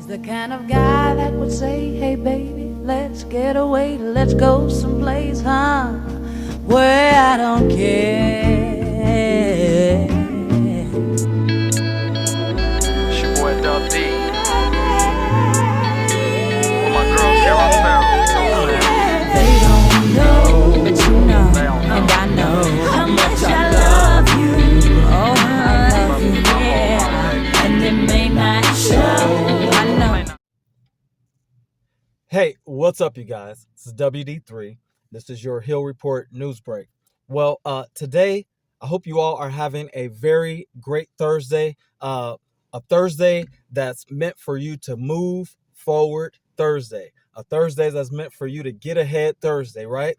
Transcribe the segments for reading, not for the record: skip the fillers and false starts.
the kind of guy that would say, hey baby, let's get away, let's go someplace, huh, where I don't care. It's your boy Dub D. With my girl Sarah Farrell. They don't know, but you know, and I know how much I love you. Oh, I love you, yeah, and it may not show. Hey, what's up, you guys? This is WD3. This is your Hill Report News Break. Well, today, I hope you all are having a very great Thursday. A Thursday that's meant for you to move forward Thursday. A Thursday that's meant for you to get ahead Thursday, right?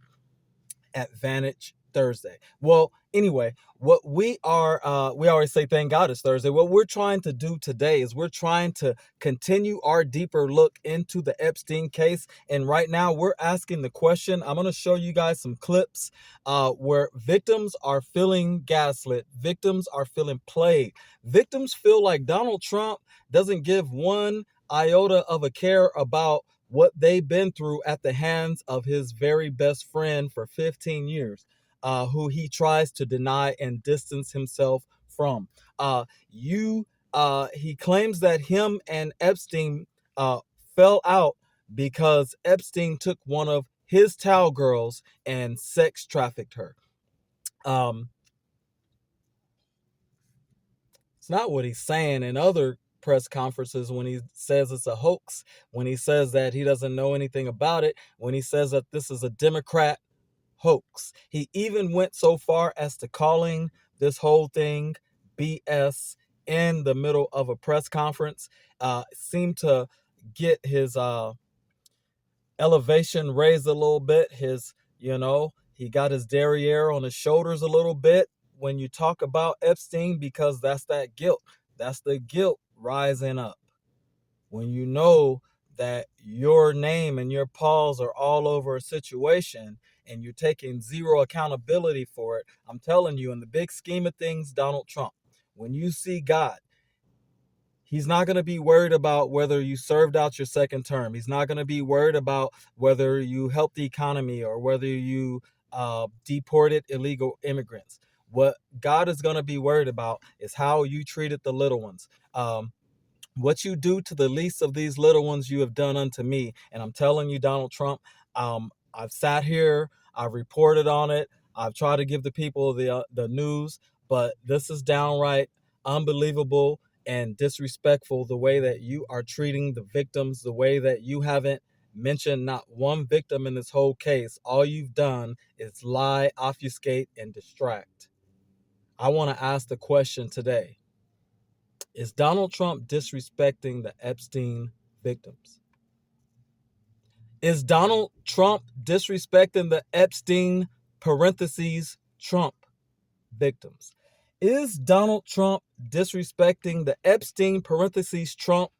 Advantage Thursday. Well, anyway, what we always say thank God it's Thursday. What we're trying to do today is we're trying to continue our deeper look into the Epstein case. And right now we're asking the question. I'm going to show you guys some clips where victims are feeling gaslit. Victims are feeling played. Victims feel like Donald Trump doesn't give one iota of a care about what they've been through at the hands of his very best friend for 15 years. Who he tries to deny and distance himself from. He claims that him and Epstein fell out because Epstein took one of his towel girls and sex trafficked her. It's not what he's saying in other press conferences when he says it's a hoax, when he says that he doesn't know anything about it, when he says that this is a Democrat hoax. He even went so far as to calling this whole thing BS in the middle of a press conference. Seemed to get his elevation raised a little bit. He got his derriere on his shoulders a little bit when you talk about Epstein, because that's that guilt. That's the guilt rising up. When you know that your name and your paws are all over a situation and you're taking zero accountability for it, I'm telling you, in the big scheme of things, Donald Trump, when you see God, he's not going to be worried about whether you served out your second term. He's not going to be worried about whether you helped the economy or whether you deported illegal immigrants. What God is going to be worried about is how you treated the little ones. What you do to the least of these little ones, you have done unto me. And I'm telling you, Donald Trump, I've sat here, I've reported on it, I've tried to give the people the news, but this is downright unbelievable and disrespectful, the way that you are treating the victims, the way that you haven't mentioned not one victim in this whole case. All you've done is lie, obfuscate, and distract. I want to ask the question today. Is Donald Trump disrespecting the Epstein victims? Is Donald Trump disrespecting the Epstein (Trump) victims? Is Donald Trump disrespecting the Epstein (Trump)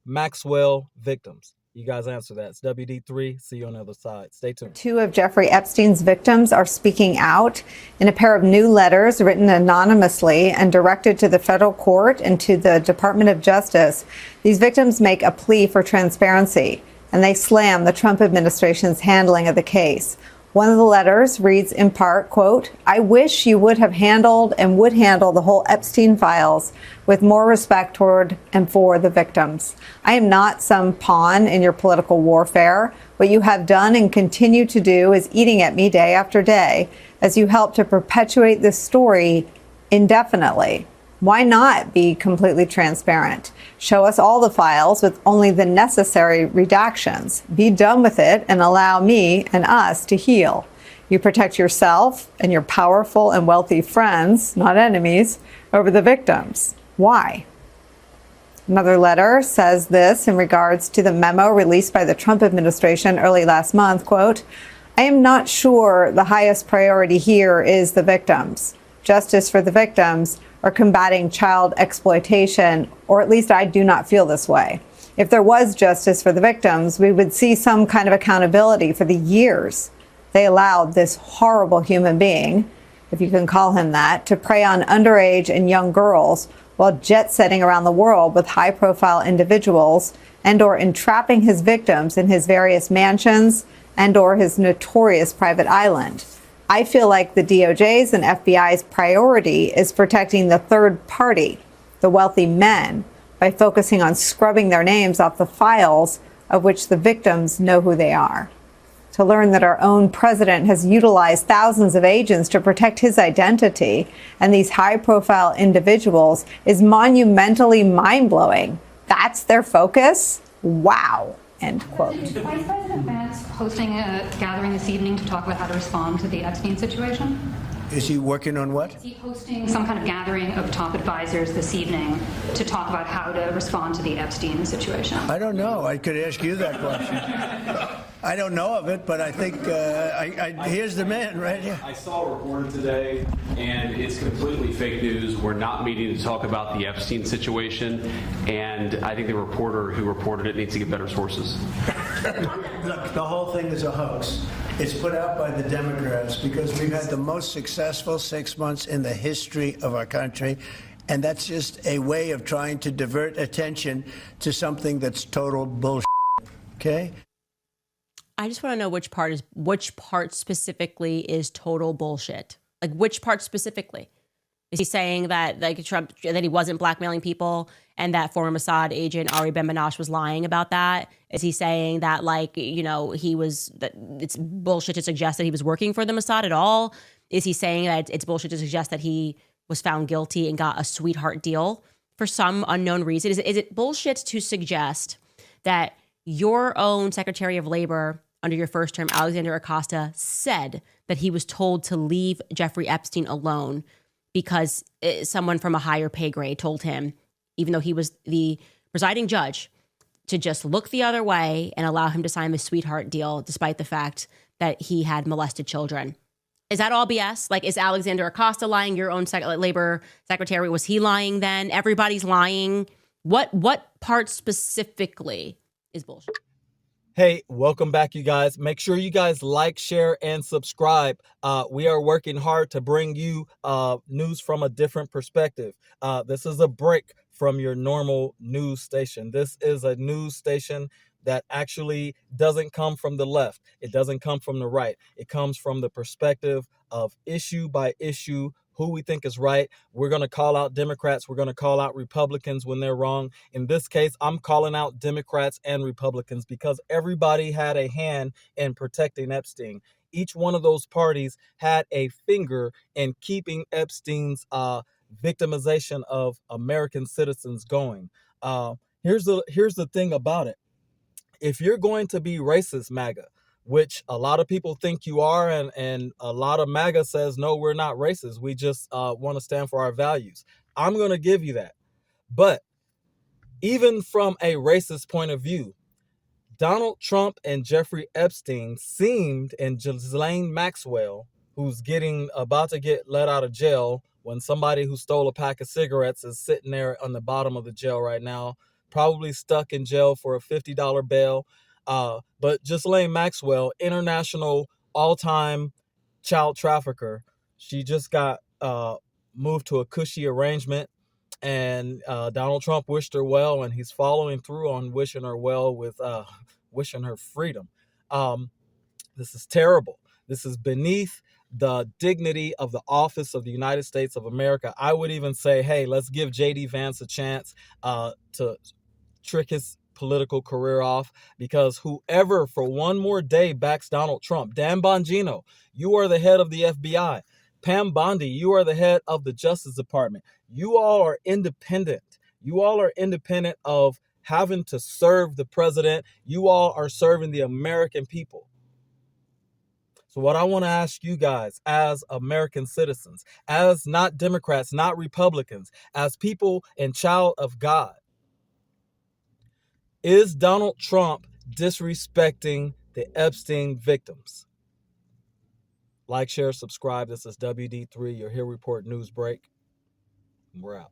Maxwell victims? You guys answer that. It's WD3. See you on the other side. Stay tuned. Two of Jeffrey Epstein's victims are speaking out in a pair of new letters written anonymously and directed to the federal court and to the Department of Justice. These victims make a plea for transparency, and they slam the Trump administration's handling of the case. One of the letters reads in part, quote, "I wish you would have handled and would handle the whole Epstein files with more respect toward and for the victims. I am not some pawn in your political warfare. What you have done and continue to do is eating at me day after day as you help to perpetuate this story indefinitely. Why not be completely transparent? Show us all the files with only the necessary redactions. Be done with it and allow me and us to heal. You protect yourself and your powerful and wealthy friends, not enemies, over the victims. Why?" Another letter says this in regards to the memo released by the Trump administration early last month, quote, "I am not sure the highest priority here is the victims. Justice for the victims or combating child exploitation, or at least I do not feel this way. If there was justice for the victims, we would see some kind of accountability for the years they allowed this horrible human being, if you can call him that, to prey on underage and young girls while jet setting around the world with high-profile individuals and or entrapping his victims in his various mansions and or his notorious private island. I feel like the DOJ's and FBI's priority is protecting the third party, the wealthy men, by focusing on scrubbing their names off the files of which the victims know who they are. To learn that our own president has utilized thousands of agents to protect his identity and these high-profile individuals is monumentally mind-blowing. That's their focus? Wow. End quote. Is Vice President Vance hosting a gathering this evening to talk about how to respond to the Epstein situation? Is he working on what? Is he hosting some kind of gathering of top advisors this evening to talk about how to respond to the Epstein situation? I don't know. I could ask you that question. I don't know of it, but I think here's the man right here. I saw a report today, and it's completely fake news. We're not meeting to talk about the Epstein situation, and I think the reporter who reported it needs to get better sources. Look, the whole thing is a hoax. It's put out by the Democrats because we've had the most successful 6 months in the history of our country. And that's just a way of trying to divert attention to something that's total bullshit. Okay? I just want to know which part specifically is total bullshit. Like which part specifically? Is he saying that like Trump that he wasn't blackmailing people and that former Mossad agent Ari Ben-Banash was lying about that? Is he saying that like, you know, that it's bullshit to suggest that he was working for the Mossad at all? Is he saying that it's bullshit to suggest that he was found guilty and got a sweetheart deal for some unknown reason? Is it bullshit to suggest that your own Secretary of Labor under your first term, Alexander Acosta, said that he was told to leave Jeffrey Epstein alone because someone from a higher pay grade told him, even though he was the presiding judge, to just look the other way and allow him to sign the sweetheart deal, despite the fact that he had molested children? Is that all BS? Like, is Alexander Acosta lying? Your own labor secretary, was he lying then? Everybody's lying. What part specifically is bullshit? Hey, welcome back, you guys. Make sure you guys like, share, and subscribe. We are working hard to bring you news from a different perspective. This is a break from your normal news station. This is a news station that actually doesn't come from the left. It doesn't come from the right. It comes from the perspective of issue by issue, who we think is right. We're going to call out Democrats. We're going to call out Republicans when they're wrong. In this case, I'm calling out Democrats and Republicans because everybody had a hand in protecting Epstein. Each one of those parties had a finger in keeping Epstein's victimization of American citizens going. Here's the thing about it. If you're going to be racist, MAGA, which a lot of people think you are, and a lot of MAGA says, no, we're not racist. We just want to stand for our values. I'm going to give you that. But even from a racist point of view, Donald Trump and Jeffrey Epstein seemed, and Ghislaine Maxwell, who's about to get let out of jail when somebody who stole a pack of cigarettes is sitting there on the bottom of the jail right now, probably stuck in jail for a $50 bail. But Ghislaine Maxwell, international all-time child trafficker, she just got moved to a cushy arrangement, and Donald Trump wished her well, and he's following through on wishing her well with wishing her freedom. This is terrible. This is beneath the dignity of the office of the United States of America. I would even say, hey, let's give J.D. Vance a chance to trick his political career off, because whoever for one more day backs Donald Trump, Dan Bongino, you are the head of the FBI. Pam Bondi, you are the head of the Justice Department. You all are independent. You all are independent of having to serve the president. You all are serving the American people. So what I want to ask you guys as American citizens, as not Democrats, not Republicans, as people and child of God, is Donald Trump disrespecting the Epstein victims? Like, share, subscribe. This is WD3, your Here Report News Break. We're out.